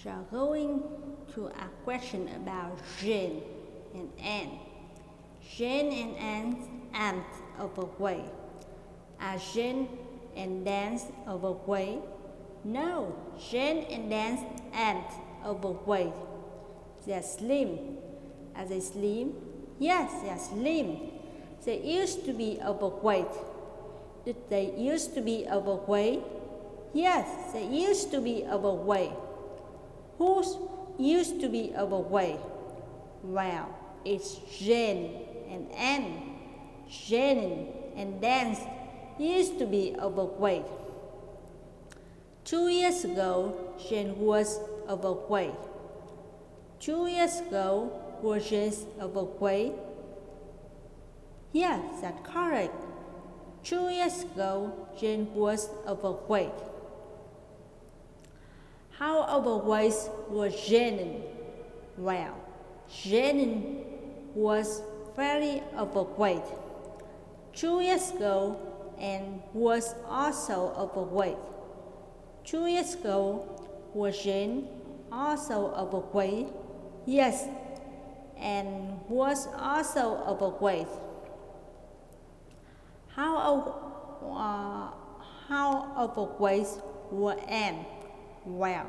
So going to a question about Jane and Anne. Jane and Anne's aunt overweight. Are Jane and Dan's overweight? No, Jane and Dan's aunt overweight. They're slim. Are they slim? Yes, they're slim. They used to be overweight. Did they used to be overweight? Yes, they used to be overweight. Who used to be overweight? Well, it's Jane and Anne. Jane and Dan used to be overweight. 2 years ago, Jane was overweight. 2 years ago, was Jane overweight? Yes, that's correct. 2 years ago, Jane was overweight. How overweight was Jane? Well, Jane was very overweight. 2 years ago, Anne was also overweight. 2 years ago, was Jane also overweight? Yes, Anne was also overweight. How overweight was Anne? Well,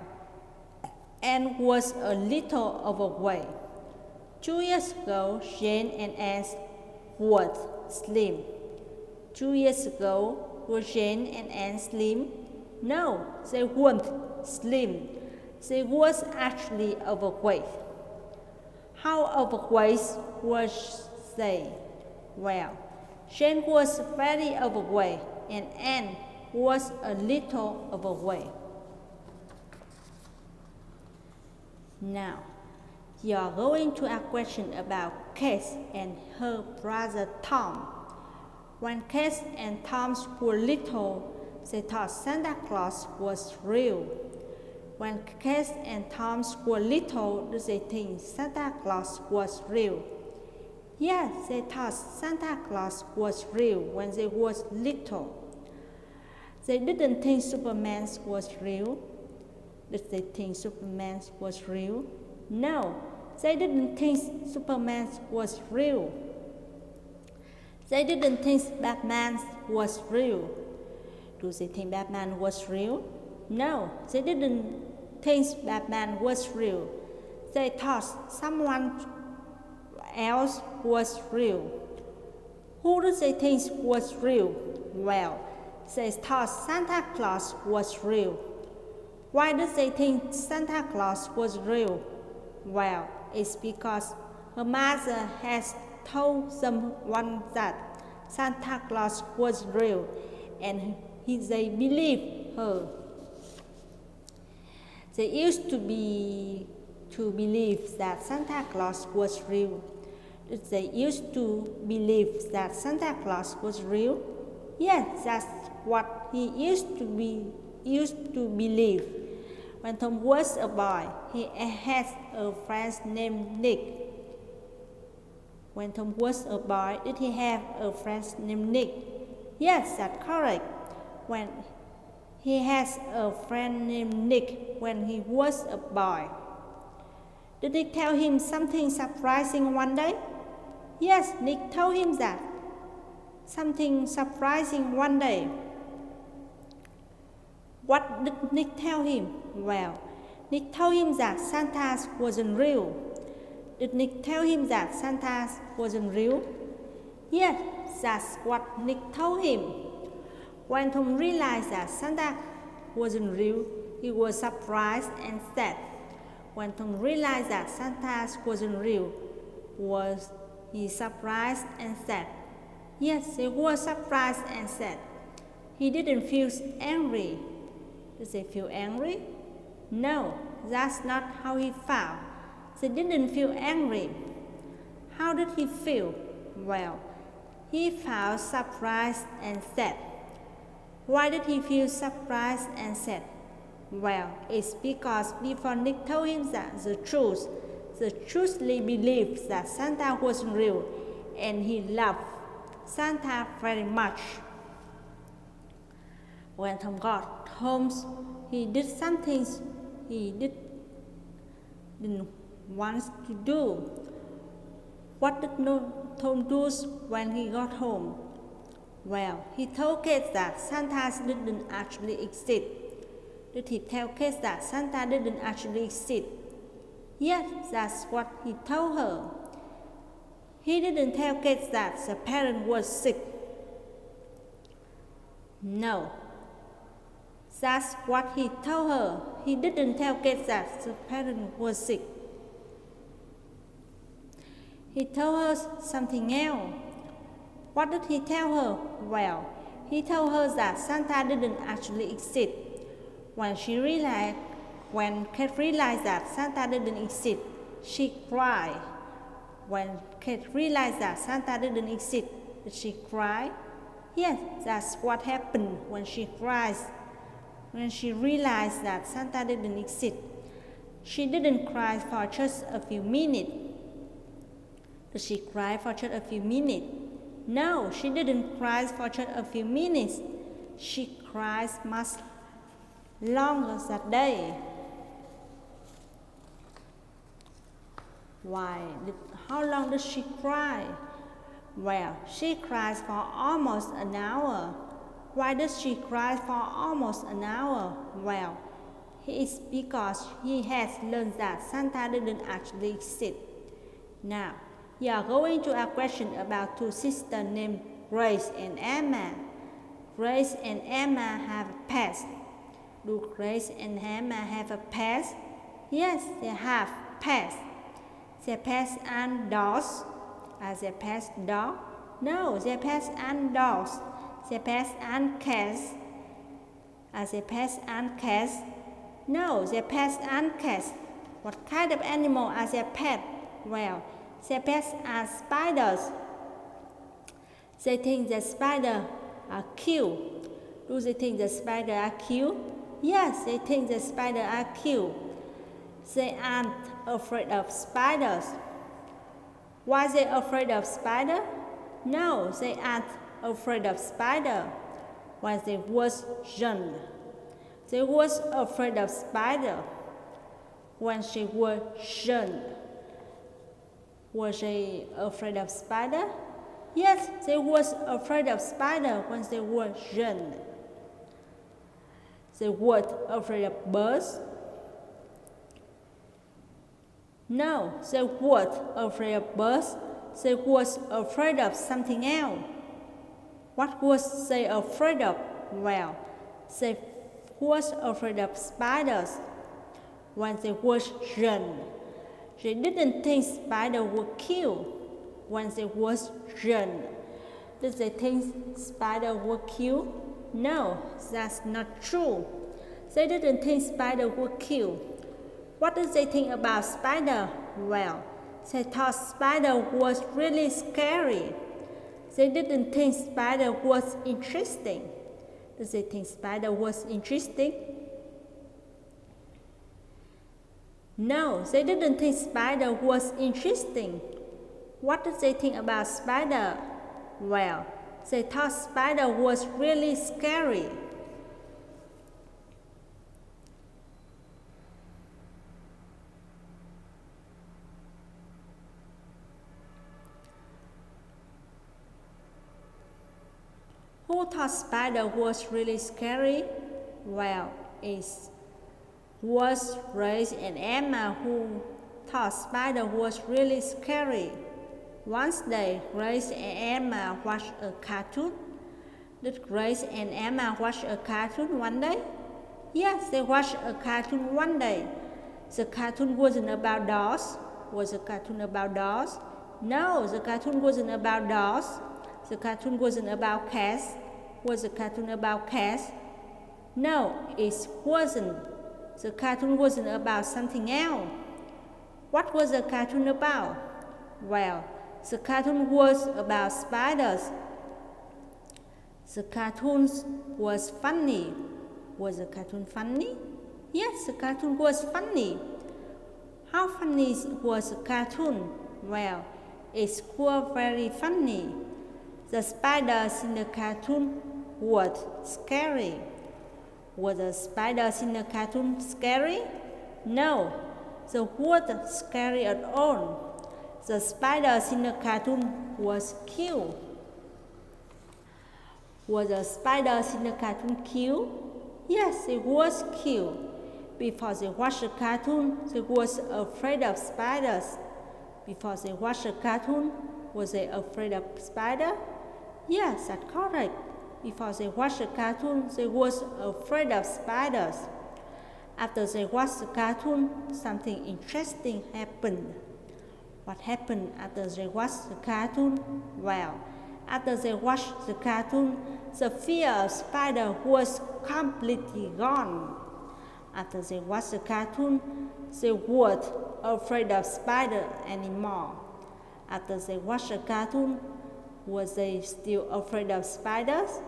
Anne was a little overweight. 2 years ago, Jane and Anne were slim. 2 years ago, were Jane and Anne slim? No, they weren't slim. They was actually overweight. How overweight was they? Well, Jane was very overweight and Anne was a little overweight. Now, you are going to ask a question about Kate and her brother Tom. When Kate and Tom were little, they thought Santa Claus was real. When Kate and Tom were little, did they think Santa Claus was real? Yes, they thought Santa Claus was real when they were little. They didn't think Superman was real. Did they think Superman was real? No, they didn't think Superman was real. They didn't think Batman was real. Do they think Batman was real? No, they didn't think Batman was real. They thought someone else was real. Who do they think was real? Well, they thought Santa Claus was real. Why do they think Santa Claus was real? Well, it's because her mother has told someone that Santa Claus was real and they believed her. They used to believe that Santa Claus was real. Did they used to believe that Santa Claus was real? Yes, that's what he used to believe. When Tom was a boy, he had a friend named Nick. When Tom was a boy, did he have a friend named Nick? Yes, that's correct. When he has a friend named Nick when he was a boy. Did Nick tell him something surprising one day? Yes, Nick told him that. Something surprising one day. What did Nick tell him? Well, Nick told him that Santa wasn't real. Did Nick tell him that Santa wasn't real? Yes, that's what Nick told him. When Tom realized that Santa wasn't real, he was surprised and sad. When Tom realized that Santa wasn't real, was he surprised and sad? Yes, he was surprised and sad. He didn't feel angry. Did they feel angry? No, that's not how he felt. They didn't feel angry. How did he feel? Well, he felt surprised and sad. Why did he feel surprised and sad? Well, it's because before Nick told him that the truthfully believed that Santa wasn't real, and he loved Santa very much. When Tom got home, he did something he didn't want to do. What did Tom do when he got home? Well, he told kids that Santa didn't actually exist. Did he tell kids that Santa didn't actually exist? Yes, that's what he told her. He didn't tell kids that the parent was sick. No, that's what he told her. He didn't tell kids that the parent was sick. He told her something else. What did he tell her? Well, he told her that Santa didn't actually exist. When Kate realized that Santa didn't exist, she cried. When Kate realized that Santa didn't exist, did she cry? Yes, that's what happened when she cried. When she realized that Santa didn't exist, she didn't cry for just a few minutes. Did she cry for just a few minutes? No, she didn't cry for just a few minutes. She cried much longer that day. How long did she cry? Well, she cried for almost an hour. Why did she cry for almost an hour? Well, it's because he has learned that Santa didn't actually exist. Now, you are going to ask questions about two sisters named Grace and Emma. Grace and Emma have a past. Do Grace and Emma have a past? Yes, they have past. Their pets and dogs. Are their pets dogs? No, their pets and dogs. Their pets and cats. Are their pets and cats? No, their pets and cats. What kind of animal are their pets? Well, their pets are spiders. They think the spiders are cute. Do they think the spiders are cute? Yes, they think the spiders are cute. They aren't afraid of spiders. Why are they afraid of spiders? No, they aren't afraid of spiders. When they was young, they was afraid of spiders. When she was young, was they afraid of spiders? Yes, they was afraid of spiders when they were young. They weren't afraid of birds. No, they weren't afraid of birds. They was afraid of something else. What was they afraid of? Well, they was afraid of spiders. When they was young, they didn't think spiders were cute. When they was young, did they think spiders were cute? No, that's not true. They didn't think spiders were cute. What did they think about spider? Well, they thought spider was really scary. They didn't think spider was interesting. Did they think spider was interesting? No, they didn't think spider was interesting. What did they think about spider? Well, they thought spider was really scary. Who thought spider was really scary? Well, it was Grace and Emma who thought spider was really scary. Once day, Grace and Emma watched a cartoon. Did Grace and Emma watch a cartoon one day? Yes, they watched a cartoon one day. The cartoon wasn't about dolls. Was the cartoon about dolls? No, the cartoon wasn't about dolls. The cartoon wasn't about cats. Was the cartoon about cats? No, it wasn't. The cartoon wasn't about something else. What was the cartoon about? Well, the cartoon was about spiders. The cartoon was funny. Was the cartoon funny? Yes, the cartoon was funny. How funny was the cartoon? Well, it was very funny. The spiders in the cartoon were scary. Were the spiders in the cartoon scary? No, they weren't scary at all. The spiders in the cartoon was cute. Were the spiders in the cartoon cute? Yes, it was cute. Before they watched the cartoon, they was afraid of spiders. Before they watched the cartoon, was they afraid of spiders? Yes, that's correct. Before they watched the cartoon, they was afraid of spiders. After they watched the cartoon, something interesting happened. What happened after they watched the cartoon? Well, after they watched the cartoon, the fear of spider was completely gone. After they watched the cartoon, they weren't afraid of spider anymore. After they watched the cartoon, were they still afraid of spiders?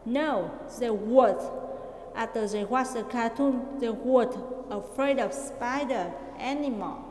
No, they weren't. After they watched the cartoon, they weren't afraid of spider anymore.